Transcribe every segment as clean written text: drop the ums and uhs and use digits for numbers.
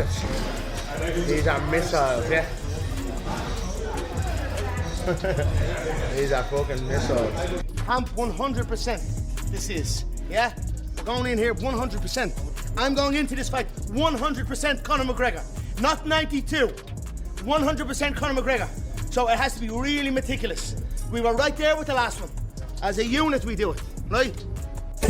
bullets. These are missiles, yeah? These are fucking missiles. I'm 100% this is, yeah? We're going in here 100%. I'm going into this fight 100% Conor McGregor. Not 92. 100% Conor McGregor. So it has to be really meticulous. We were right there with the last one. As a unit, we do it, right?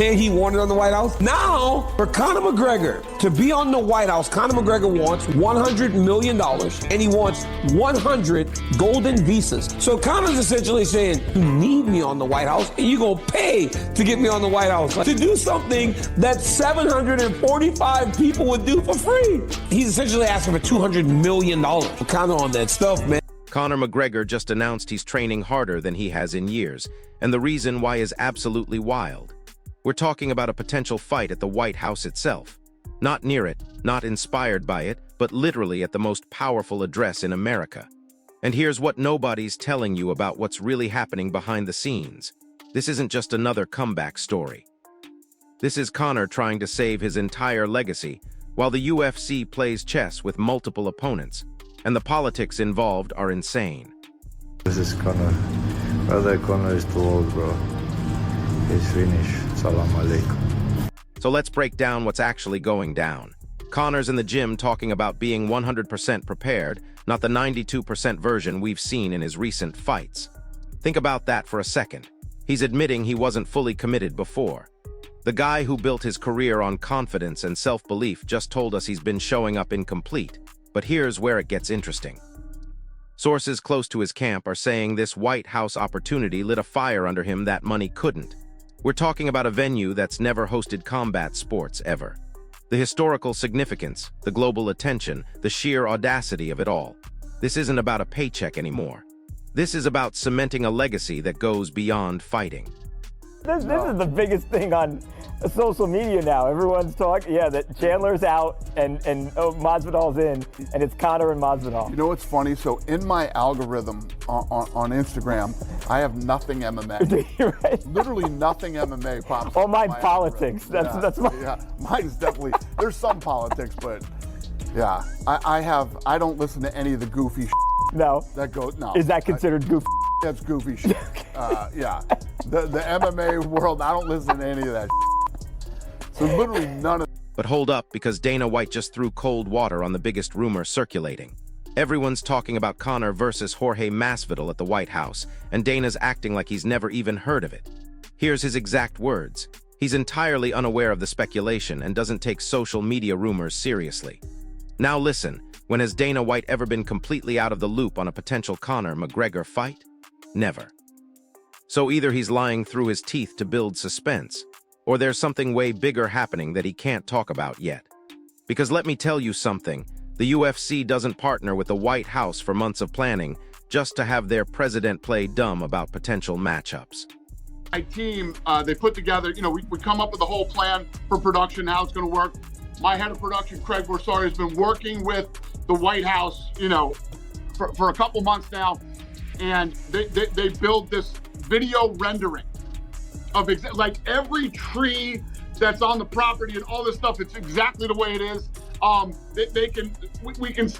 And he wanted on the White House. Now, for Conor McGregor to be on the White House, Conor McGregor wants $100 million and he wants 100 golden visas. So Conor's essentially saying, you need me on the White House and you're going to pay to get me on the White House. To do something that 745 people would do for free. He's essentially asking for $200 million. Conor on that stuff, man. Conor McGregor just announced he's training harder than he has in years, and the reason why is absolutely wild. We're talking about a potential fight at the White House itself. Not near it, not inspired by it, but literally at the most powerful address in America. And here's what nobody's telling you about what's really happening behind the scenes. This isn't just another comeback story. This is Conor trying to save his entire legacy, while the UFC plays chess with multiple opponents, and the politics involved are insane. This is Conor. Brother, Conor is too old, bro. He's finished. Salam alaikum. So let's break down what's actually going down. Conor's in the gym talking about being 100% prepared, not the 92% version we've seen in his recent fights. Think about that for a second. He's admitting he wasn't fully committed before. The guy who built his career on confidence and self-belief just told us he's been showing up incomplete. But here's where it gets interesting. Sources close to his camp are saying this White House opportunity lit a fire under him that money couldn't. We're talking about a venue that's never hosted combat sports ever. The historical significance, the global attention, the sheer audacity of it all. This isn't about a paycheck anymore. This is about cementing a legacy that goes beyond fighting. This is the biggest thing on social media now. Everyone's talking, that Chandler's out and Masvidal's in, and it's Conor and Masvidal. You know what's funny? So in my algorithm on Instagram, I have nothing MMA. Right? Literally nothing MMA pops Oh, up. mine politics. That's my. Yeah, mine's definitely. There's some politics, but yeah, I don't listen to any of the goofy. No. That goes no. Is that considered goofy? That's goofy shit. Yeah. The MMA world, I don't listen to any of that shit. So literally none of. But hold up, because Dana White just threw cold water on the biggest rumor circulating. Everyone's talking about Conor versus Jorge Masvidal at the White House, and Dana's acting like he's never even heard of it. Here's his exact words. He's entirely unaware of the speculation and doesn't take social media rumors seriously. Now listen, when has Dana White ever been completely out of the loop on a potential Conor McGregor fight? Never. So either he's lying through his teeth to build suspense, or there's something way bigger happening that he can't talk about yet. Because let me tell you something, the UFC doesn't partner with the White House for months of planning just to have their president play dumb about potential matchups. My team, they put together, we come up with a whole plan for production, how it's going to work. My head of production, Craig Borsari, has been working with the White House, for a couple months now, and they build this video rendering of like every tree that's on the property and all this stuff. It's exactly the way it is. We can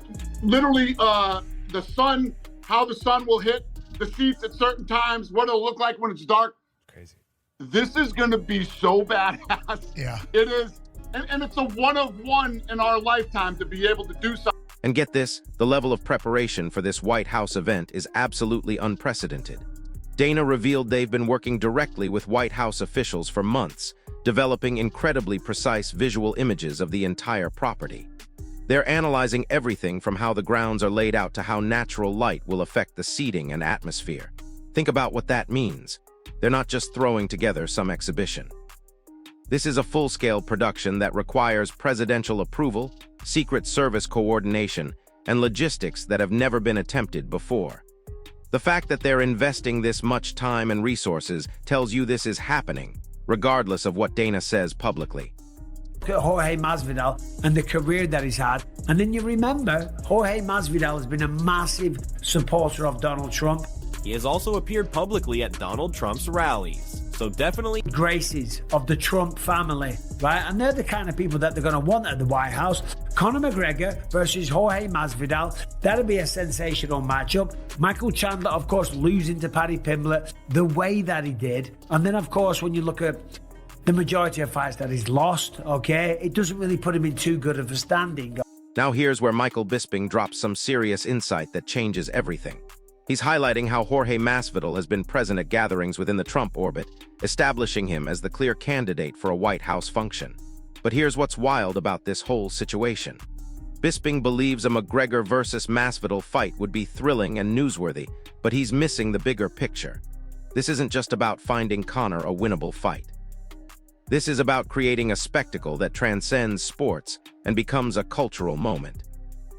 literally the sun, how the sun will hit the seats at certain times, what it'll look like when it's dark. Crazy. This is going to be so badass. Yeah. It is. And it's a one of one in our lifetime to be able to do something. And get this, the level of preparation for this White House event is absolutely unprecedented. Dana revealed they've been working directly with White House officials for months, developing incredibly precise visual images of the entire property. They're analyzing everything from how the grounds are laid out to how natural light will affect the seating and atmosphere. Think about what that means. They're not just throwing together some exhibition. This is a full-scale production that requires presidential approval, Secret Service coordination, and logistics that have never been attempted before. The fact that they're investing this much time and resources tells you this is happening, regardless of what Dana says publicly. Look at Jorge Masvidal and the career that he's had. And then you remember, Jorge Masvidal has been a massive supporter of Donald Trump. He has also appeared publicly at Donald Trump's rallies. So definitely graces of the Trump family, right? And they're the kind of people that they're going to want at the White House. Conor McGregor versus Jorge Masvidal. That'll be a sensational matchup. Michael Chandler, of course, losing to Paddy Pimblett the way that he did. And then, of course, when you look at the majority of fights that he's lost, okay, it doesn't really put him in too good of a standing. Now here's where Michael Bisping drops some serious insight that changes everything. He's highlighting how Jorge Masvidal has been present at gatherings within the Trump orbit, establishing him as the clear candidate for a White House function. But here's what's wild about this whole situation. Bisping believes a McGregor versus Masvidal fight would be thrilling and newsworthy, but he's missing the bigger picture. This isn't just about finding Conor a winnable fight. This is about creating a spectacle that transcends sports and becomes a cultural moment.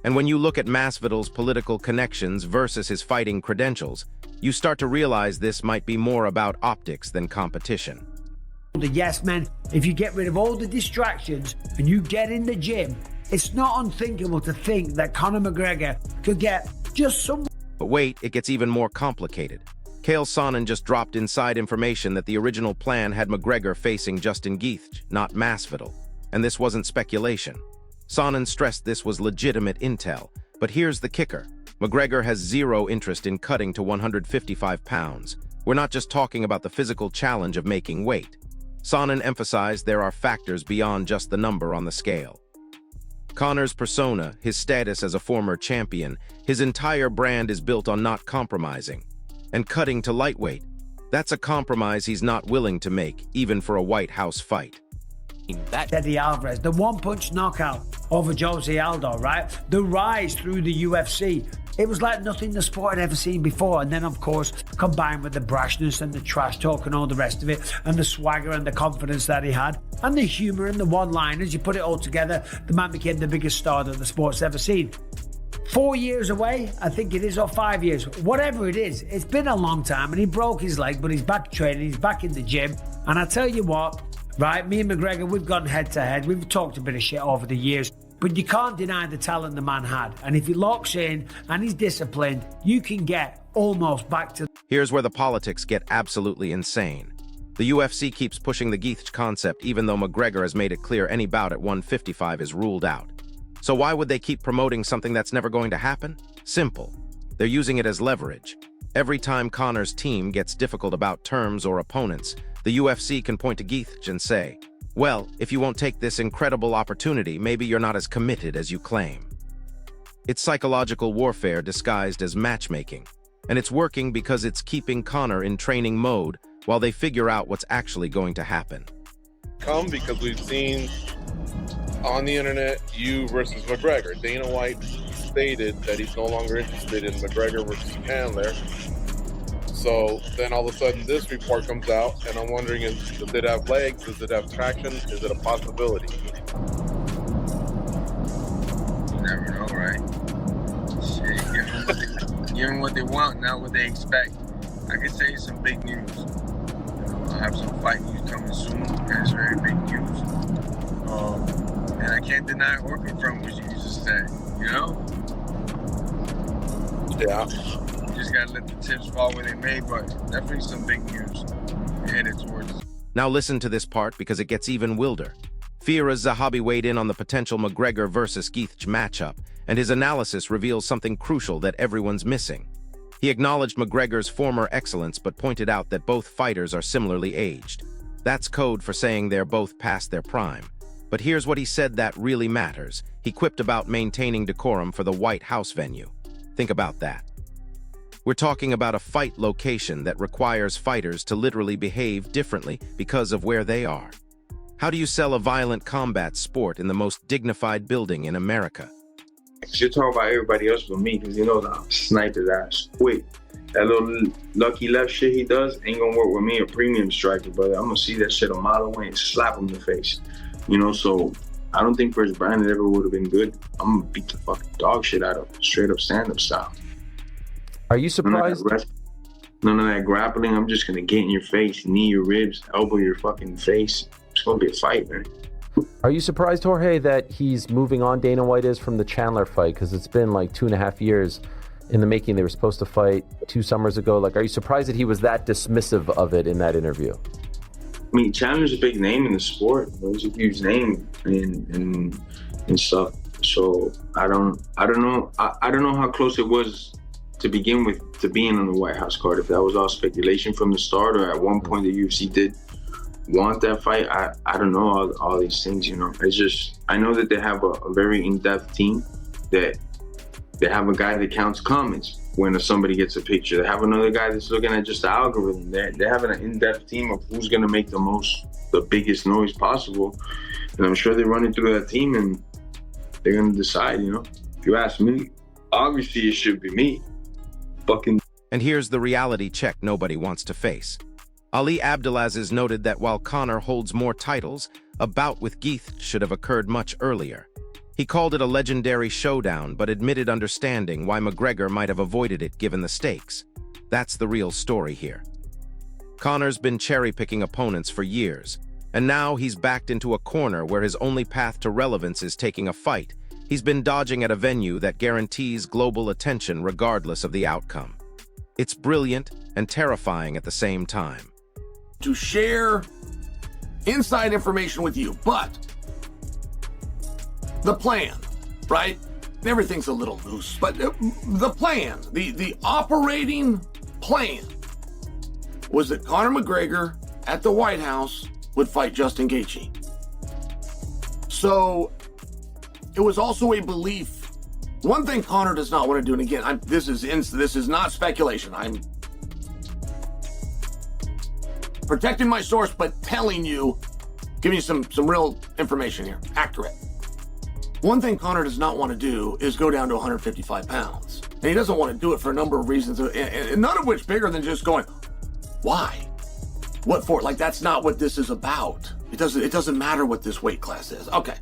And when you look at Masvidal's political connections versus his fighting credentials, you start to realize this might be more about optics than competition. The yes men, if you get rid of all the distractions and you get in the gym, it's not unthinkable to think that Conor McGregor could get just some... But wait, it gets even more complicated. Chael Sonnen just dropped inside information that the original plan had McGregor facing Justin Gaethje, not Masvidal. And this wasn't speculation. Sonnen stressed this was legitimate intel, but here's the kicker. McGregor has zero interest in cutting to 155 pounds. We're not just talking about the physical challenge of making weight. Sonnen emphasized there are factors beyond just the number on the scale. Conor's persona, his status as a former champion, his entire brand is built on not compromising. And cutting to lightweight, that's a compromise he's not willing to make, even for a White House fight. Eddie Alvarez, the one-punch knockout over Jose Aldo, right? The rise through the UFC. It was like nothing the sport had ever seen before. And then, of course, combined with the brashness and the trash talk and all the rest of it, and the swagger and the confidence that he had, and the humor and the one-liners, you put it all together, the man became the biggest star that the sport's ever seen. 4 years away, I think it is, or 5 years, whatever it is, it's been a long time, and he broke his leg, but he's back training, he's back in the gym, and I tell you what, right, me and McGregor, we've gone head to head. We've talked a bit of shit over the years, but you can't deny the talent the man had. And if he locks in and he's disciplined, you can get almost back to... Here's where the politics get absolutely insane. The UFC keeps pushing the Gaethje concept even though McGregor has made it clear any bout at 155 is ruled out. So why would they keep promoting something that's never going to happen? Simple. They're using it as leverage. Every time Conor's team gets difficult about terms or opponents, the UFC can point to Gaethje and say, well, if you won't take this incredible opportunity, maybe you're not as committed as you claim. It's psychological warfare disguised as matchmaking, and it's working because it's keeping Conor in training mode while they figure out what's actually going to happen. Because we've seen on the internet, you versus McGregor. Dana White stated that he's no longer interested in McGregor versus Chandler. So then all of a sudden this report comes out, and I'm wondering, does it have legs? Does it have traction? Is it a possibility? You never know, right? Shit, give them what they want, not what they expect. I could say some big news. I'll have some fight news coming soon, and it's very big news. And I can't deny or confirm what you just said, you know? Yeah. You just gotta let the tips fall where they may, but definitely some big news headed towards. Now listen to this part because it gets even wilder. Firas Zahabi weighed in on the potential McGregor versus Gaethje matchup, and his analysis reveals something crucial that everyone's missing. He acknowledged McGregor's former excellence but pointed out that both fighters are similarly aged. That's code for saying they're both past their prime. But here's what he said that really matters. He quipped about maintaining decorum for the White House venue. Think about that. We're talking about a fight location that requires fighters to literally behave differently because of where they are. How do you sell a violent combat sport in the most dignified building in America? You're talking about everybody else but me, because you know that I'm snipe his ass quick. That little lucky left shit he does ain't gonna work with me, a premium striker, brother. I'm gonna see that shit a mile away and slap him in the face. You know, so I don't think Chris Brandon ever would have been good. I'm gonna beat the fucking dog shit out of him, straight up stand-up style. Are you surprised? None of that grappling. I'm just gonna get in your face, knee your ribs, elbow your fucking face. It's gonna be a fight, man. Are you surprised, Jorge, that he's moving on, Dana White is, from the Chandler fight? Because it's been like 2.5 years in the making. They were supposed to fight 2 summers ago. Like, are you surprised that he was that dismissive of it in that interview? I mean, Chandler's a big name in the sport. He's a huge name and stuff. So I don't know. I don't know how close it was to begin with to being on the White House card. If that was all speculation from the start, or at one point the UFC did want that fight. I don't know all these things. You know, it's just I know that they have a very in-depth team. That they have a guy that counts comments when somebody gets a picture. They have another guy that's looking at just the algorithm. They're having an in-depth team of who's going to make the biggest noise possible. And I'm sure they're running through that team and they're going to decide, you know. If you ask me, obviously it should be me. And here's the reality check nobody wants to face. Ali Abdelaziz noted that while Conor holds more titles, a bout with Geith should have occurred much earlier. He called it a legendary showdown, but admitted understanding why McGregor might have avoided it given the stakes. That's the real story here. Conor's been cherry-picking opponents for years, and now he's backed into a corner where his only path to relevance is taking a fight. He's been dodging at a venue that guarantees global attention regardless of the outcome. It's brilliant and terrifying at the same time. To share inside information with you, but the plan, right? Everything's a little loose, but the plan, the operating plan was that Conor McGregor at the White House would fight Justin Gaethje. So it was also a belief. One thing Conor does not want to do, and again, this is not speculation. I'm protecting my source, but telling you, giving you some real information here, accurate. One thing Conor does not want to do is go down to 155 pounds. And he doesn't want to do it for a number of reasons, and none of which bigger than just going, why? What for? Like, that's not what this is about. It doesn't matter what this weight class is. Okay.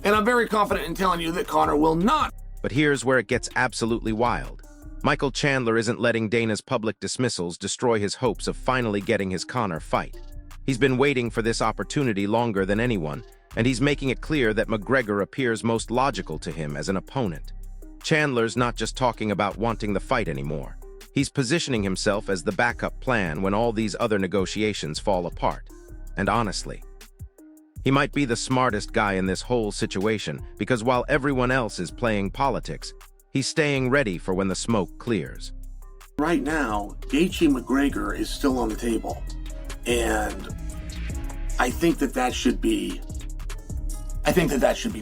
And I'm very confident in telling you that Conor will not. But here's where it gets absolutely wild. Michael Chandler isn't letting Dana's public dismissals destroy his hopes of finally getting his Conor fight. He's been waiting for this opportunity longer than anyone, and he's making it clear that McGregor appears most logical to him as an opponent. Chandler's not just talking about wanting the fight anymore. He's positioning himself as the backup plan when all these other negotiations fall apart. And honestly, he might be the smartest guy in this whole situation because while everyone else is playing politics, he's staying ready for when the smoke clears. Right now, Gaethje McGregor is still on the table. And I think that should be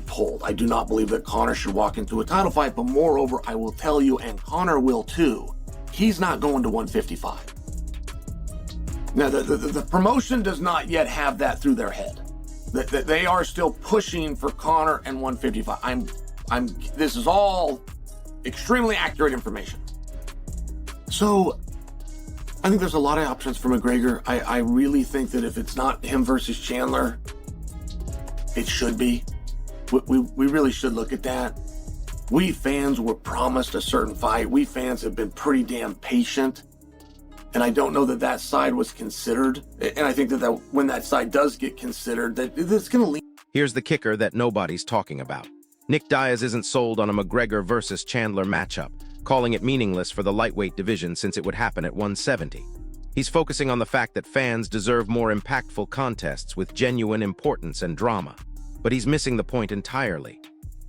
pulled. I do not believe that Conor should walk into a title fight, but moreover, I will tell you, and Conor will too, he's not going to 155. Now, the promotion does not yet have that through their head. That they are still pushing for Conor and 155. This is all extremely accurate information. So I think there's a lot of options for McGregor. I really think that if it's not him versus Chandler, it should be. We really should look at that. We fans were promised a certain fight. We fans have been pretty damn patient. And I don't know that side was considered. And I think that when that side does get considered, that it's going to lead. Here's the kicker that nobody's talking about. Nick Diaz isn't sold on a McGregor versus Chandler matchup, calling it meaningless for the lightweight division since it would happen at 170. He's focusing on the fact that fans deserve more impactful contests with genuine importance and drama. But he's missing the point entirely.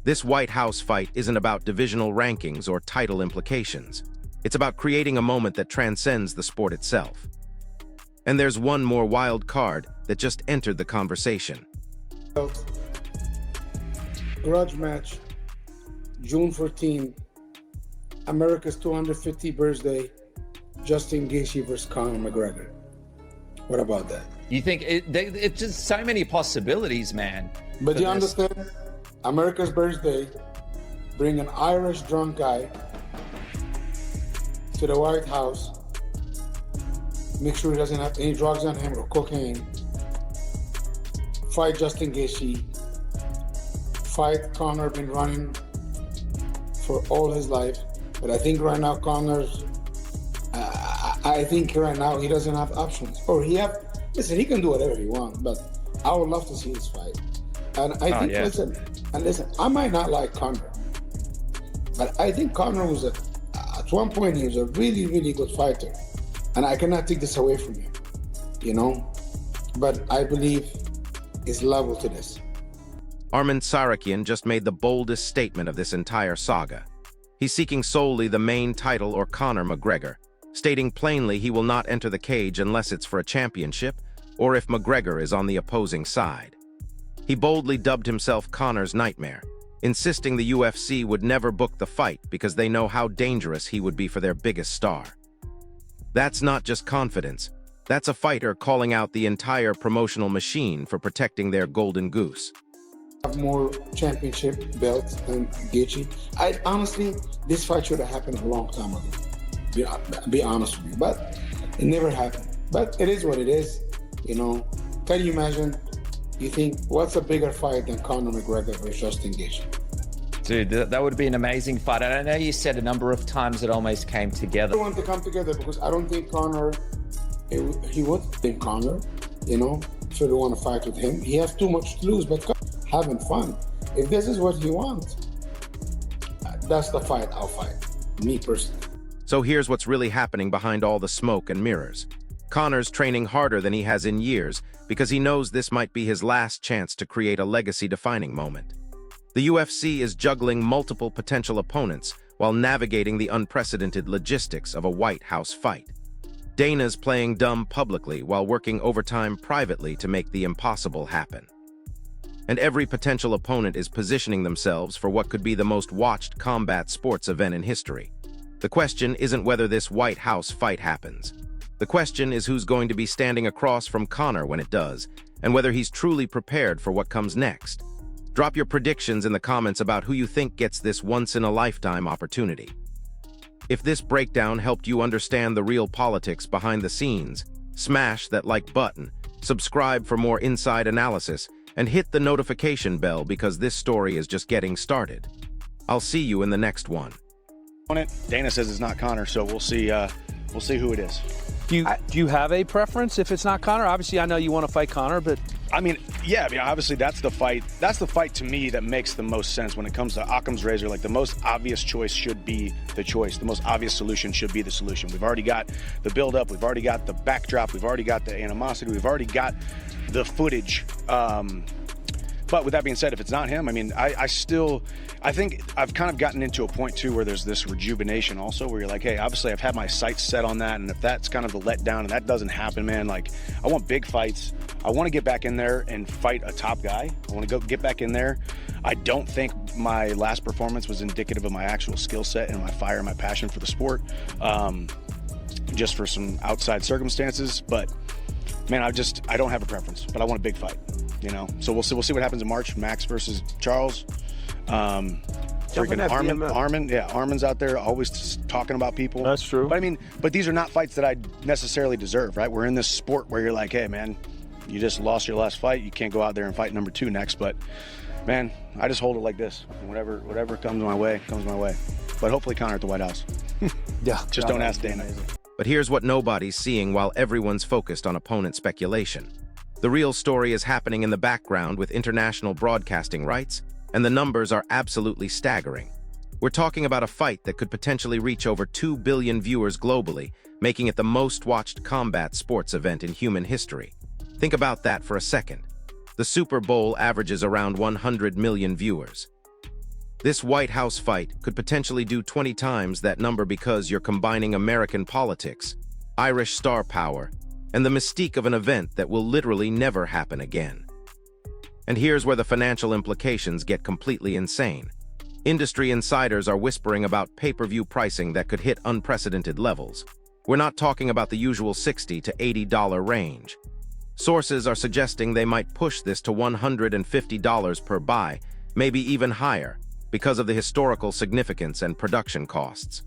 This White House fight isn't about divisional rankings or title implications. It's about creating a moment that transcends the sport itself. And there's one more wild card that just entered the conversation. Grudge match, June 14, America's 250th birthday, Justin Gaethje versus Conor McGregor. What about that? You think it's just so many possibilities, man. But you understand, America's birthday, bring an Irish drunk guy to the White House, make sure he doesn't have any drugs on him or cocaine, fight Justin Gaethje, fight Conor, been running for all his life, but I think right now Conor's, I think right now he doesn't have options, or he can do whatever he wants, but I would love to see this fight. And I think, listen, I might not like Conor, but I think Conor was at one point he was a really, really good fighter, and I cannot take this away from him, you know? but I believe is level to this. Arman Tsarukyan just made the boldest statement of this entire saga. He's seeking solely the main title or Conor McGregor, stating plainly he will not enter the cage unless it's for a championship or if McGregor is on the opposing side. He boldly dubbed himself Conor's nightmare, insisting the UFC would never book the fight because they know how dangerous he would be for their biggest star. That's not just confidence. That's a fighter calling out the entire promotional machine for protecting their golden goose. Have more championship belts than Gaethje. I honestly, this fight should have happened a long time ago. Be honest with you, but it never happened. But it is what it is, you know. Can you imagine? You think what's a bigger fight than Conor McGregor versus Justin Gaethje? Dude, that would be an amazing fight. And I know you said a number of times it almost came together. I want to come together because I don't think Conor, he would think Conor, you know, should want to fight with him. He has too much to lose, but having fun. If this is what he wants, that's the fight I'll fight, me personally. So here's what's really happening behind all the smoke and mirrors. Conor's training harder than he has in years because he knows this might be his last chance to create a legacy-defining moment. The UFC is juggling multiple potential opponents while navigating the unprecedented logistics of a White House fight. Dana's playing dumb publicly while working overtime privately to make the impossible happen. And every potential opponent is positioning themselves for what could be the most watched combat sports event in history. The question isn't whether this White House fight happens. The question is who's going to be standing across from Conor when it does, and whether he's truly prepared for what comes next. Drop your predictions in the comments about who you think gets this once-in-a-lifetime opportunity. If this breakdown helped you understand the real politics behind the scenes, smash that like button, subscribe for more inside analysis, and hit the notification bell because this story is just getting started. I'll see you in the next one. Dana says it's not Conor, so we'll see who it is. Do you have a preference if it's not Conor? Obviously, I know you want to fight Conor, but I mean, yeah, obviously that's the fight. That's the fight to me that makes the most sense when it comes to Occam's razor. Like the most obvious choice should be the choice. The most obvious solution should be the solution. We've already got the build-up. We've already got the backdrop. We've already got the animosity. We've already got the footage. But with that being said, if it's not him, I mean, I think I've kind of gotten into a point too where there's this rejuvenation also where you're like, hey, obviously I've had my sights set on that. And if that's kind of the letdown and that doesn't happen, man, like I want big fights. I want to get back in there and fight a top guy. I want to go get back in there. I don't think my last performance was indicative of my actual skill set and my fire and my passion for the sport, just for some outside circumstances. But man, I don't have a preference, but I want a big fight, you know? So we'll see what happens in March. Max versus Charles. Freaking Arman's out there always talking about people. That's true. But I mean, these are not fights that I necessarily deserve, right? We're in this sport where you're like, hey man, you just lost your last fight. You can't go out there and fight number 2 next. But man, I just hold it like this. Whatever comes my way, comes my way. But hopefully Conor at the White House. Yeah. Just don't ask Dana. But here's what nobody's seeing while everyone's focused on opponent speculation. The real story is happening in the background with international broadcasting rights, and the numbers are absolutely staggering. We're talking about a fight that could potentially reach over 2 billion viewers globally, making it the most watched combat sports event in human history. Think about that for a second. The Super Bowl averages around 100 million viewers. This White House fight could potentially do 20 times that number because you're combining American politics, Irish star power, and the mystique of an event that will literally never happen again. And here's where the financial implications get completely insane. Industry insiders are whispering about pay-per-view pricing that could hit unprecedented levels. We're not talking about the usual $60 to $80 range. Sources are suggesting they might push this to $150 per buy, maybe even higher, because of the historical significance and production costs.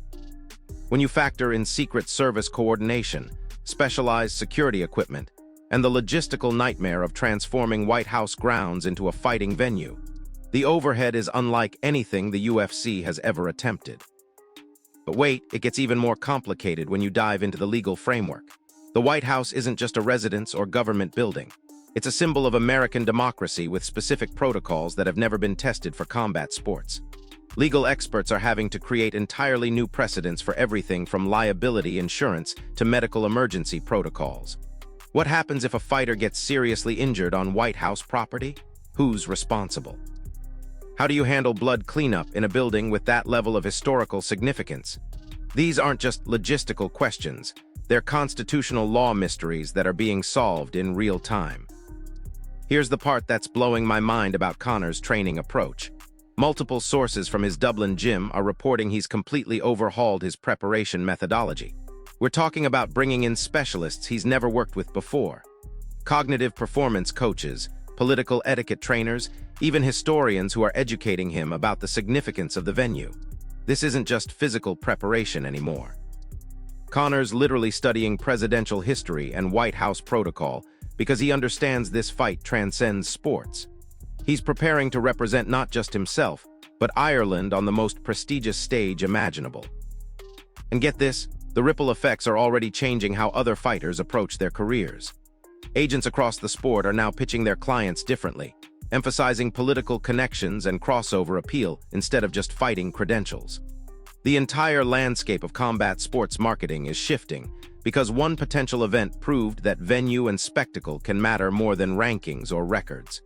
When you factor in Secret Service coordination, specialized security equipment, and the logistical nightmare of transforming White House grounds into a fighting venue, the overhead is unlike anything the UFC has ever attempted. But wait, it gets even more complicated when you dive into the legal framework. The White House isn't just a residence or government building. It's a symbol of American democracy with specific protocols that have never been tested for combat sports. Legal experts are having to create entirely new precedents for everything from liability insurance to medical emergency protocols. What happens if a fighter gets seriously injured on White House property? Who's responsible? How do you handle blood cleanup in a building with that level of historical significance? These aren't just logistical questions. They're constitutional law mysteries that are being solved in real time. Here's the part that's blowing my mind about Conor's training approach. Multiple sources from his Dublin gym are reporting he's completely overhauled his preparation methodology. We're talking about bringing in specialists he's never worked with before. Cognitive performance coaches, political etiquette trainers, even historians who are educating him about the significance of the venue. This isn't just physical preparation anymore. Conor's literally studying presidential history and White House protocol because he understands this fight transcends sports. He's preparing to represent not just himself, but Ireland on the most prestigious stage imaginable. And get this, the ripple effects are already changing how other fighters approach their careers. Agents across the sport are now pitching their clients differently, emphasizing political connections and crossover appeal instead of just fighting credentials. The entire landscape of combat sports marketing is shifting because one potential event proved that venue and spectacle can matter more than rankings or records.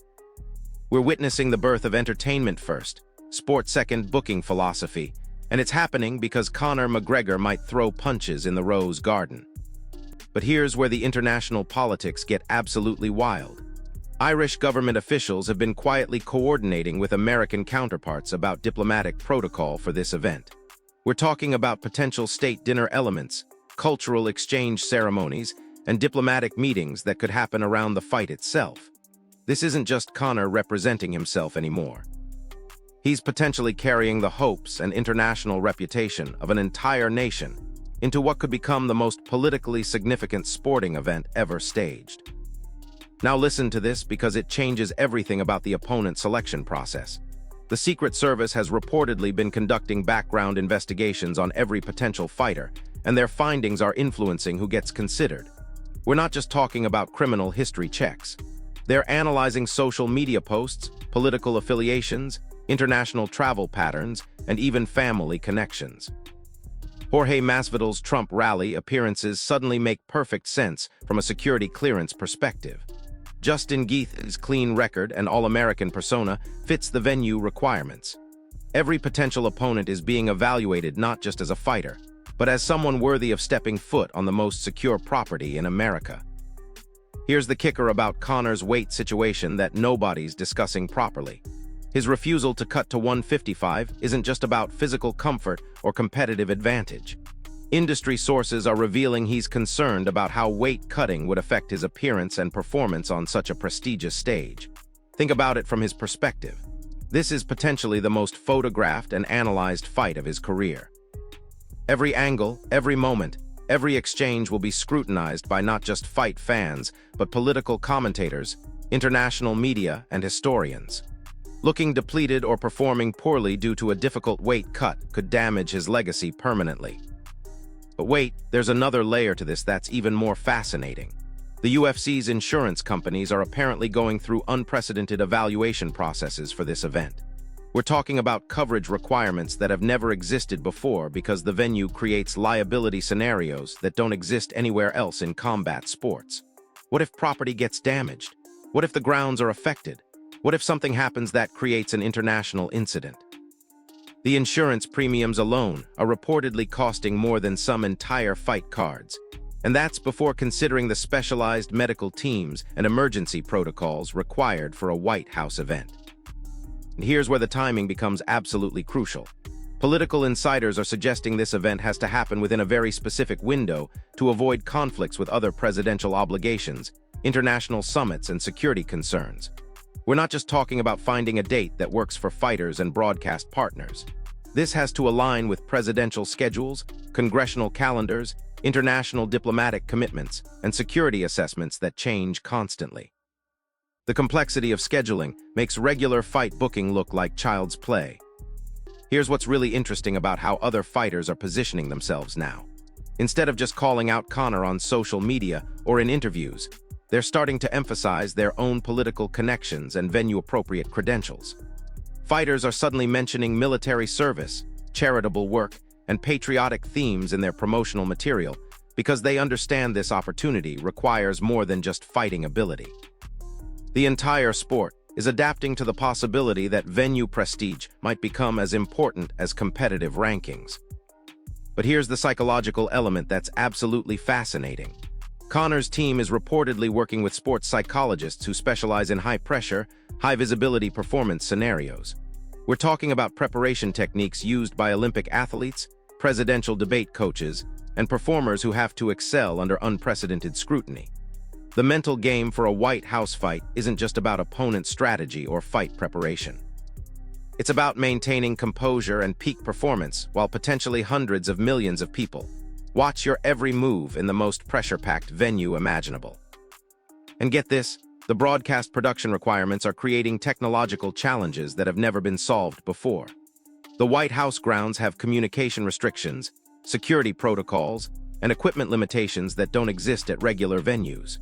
We're witnessing the birth of entertainment first, sport second booking philosophy, and it's happening because Conor McGregor might throw punches in the Rose Garden. But here's where the international politics get absolutely wild. Irish government officials have been quietly coordinating with American counterparts about diplomatic protocol for this event. We're talking about potential state dinner elements, cultural exchange ceremonies, and diplomatic meetings that could happen around the fight itself. This isn't just Conor representing himself anymore. He's potentially carrying the hopes and international reputation of an entire nation into what could become the most politically significant sporting event ever staged. Now listen to this because it changes everything about the opponent selection process. The Secret Service has reportedly been conducting background investigations on every potential fighter, and their findings are influencing who gets considered. We're not just talking about criminal history checks. They're analyzing social media posts, political affiliations, international travel patterns, and even family connections. Jorge Masvidal's Trump rally appearances suddenly make perfect sense from a security clearance perspective. Justin Gaethje's clean record and All-American persona fits the venue requirements. Every potential opponent is being evaluated not just as a fighter, but as someone worthy of stepping foot on the most secure property in America. Here's the kicker about Conor's weight situation that nobody's discussing properly. His refusal to cut to 155 isn't just about physical comfort or competitive advantage. Industry sources are revealing he's concerned about how weight cutting would affect his appearance and performance on such a prestigious stage. Think about it from his perspective. This is potentially the most photographed and analyzed fight of his career. Every angle, every moment, every exchange will be scrutinized by not just fight fans, but political commentators, international media, and historians. Looking depleted or performing poorly due to a difficult weight cut could damage his legacy permanently. But wait, there's another layer to this that's even more fascinating. The UFC's insurance companies are apparently going through unprecedented evaluation processes for this event. We're talking about coverage requirements that have never existed before because the venue creates liability scenarios that don't exist anywhere else in combat sports. What if property gets damaged? What if the grounds are affected? What if something happens that creates an international incident? The insurance premiums alone are reportedly costing more than some entire fight cards. And that's before considering the specialized medical teams and emergency protocols required for a White House event. And here's where the timing becomes absolutely crucial. Political insiders are suggesting this event has to happen within a very specific window to avoid conflicts with other presidential obligations, international summits, and security concerns. We're not just talking about finding a date that works for fighters and broadcast partners. This has to align with presidential schedules, congressional calendars, international diplomatic commitments, and security assessments that change constantly. The complexity of scheduling makes regular fight booking look like child's play. Here's what's really interesting about how other fighters are positioning themselves now. Instead of just calling out Conor on social media or in interviews, they're starting to emphasize their own political connections and venue-appropriate credentials. Fighters are suddenly mentioning military service, charitable work, and patriotic themes in their promotional material because they understand this opportunity requires more than just fighting ability. The entire sport is adapting to the possibility that venue prestige might become as important as competitive rankings. But here's the psychological element that's absolutely fascinating. Conor's team is reportedly working with sports psychologists who specialize in high-pressure, high-visibility performance scenarios. We're talking about preparation techniques used by Olympic athletes, presidential debate coaches, and performers who have to excel under unprecedented scrutiny. The mental game for a White House fight isn't just about opponent strategy or fight preparation. It's about maintaining composure and peak performance while potentially hundreds of millions of people watch your every move in the most pressure-packed venue imaginable. And get this, the broadcast production requirements are creating technological challenges that have never been solved before. The White House grounds have communication restrictions, security protocols, and equipment limitations that don't exist at regular venues.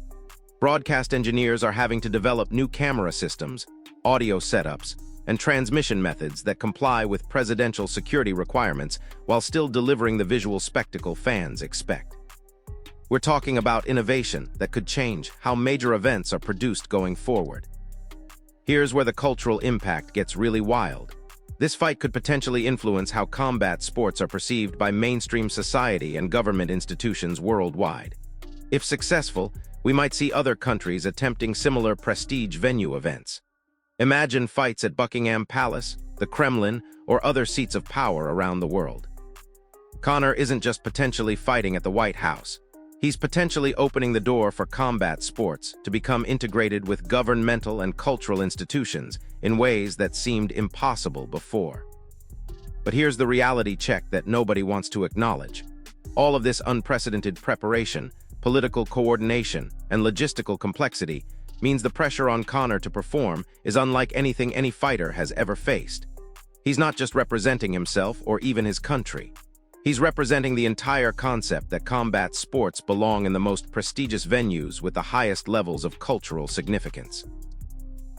Broadcast engineers are having to develop new camera systems, audio setups, and transmission methods that comply with presidential security requirements while still delivering the visual spectacle fans expect. We're talking about innovation that could change how major events are produced going forward. Here's where the cultural impact gets really wild. This fight could potentially influence how combat sports are perceived by mainstream society and government institutions worldwide. If successful, we might see other countries attempting similar prestige venue events. Imagine fights at Buckingham Palace, the Kremlin, or other seats of power around the world. Conor isn't just potentially fighting at the White House. He's potentially opening the door for combat sports to become integrated with governmental and cultural institutions in ways that seemed impossible before. But here's the reality check that nobody wants to acknowledge. All of this unprecedented preparation, political coordination, and logistical complexity means the pressure on Conor to perform is unlike anything any fighter has ever faced. He's not just representing himself or even his country. He's representing the entire concept that combat sports belong in the most prestigious venues with the highest levels of cultural significance.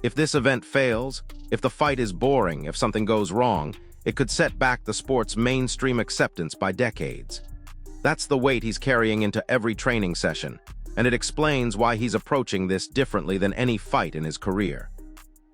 If this event fails, if the fight is boring, if something goes wrong, it could set back the sport's mainstream acceptance by decades. That's the weight he's carrying into every training session, and it explains why he's approaching this differently than any fight in his career.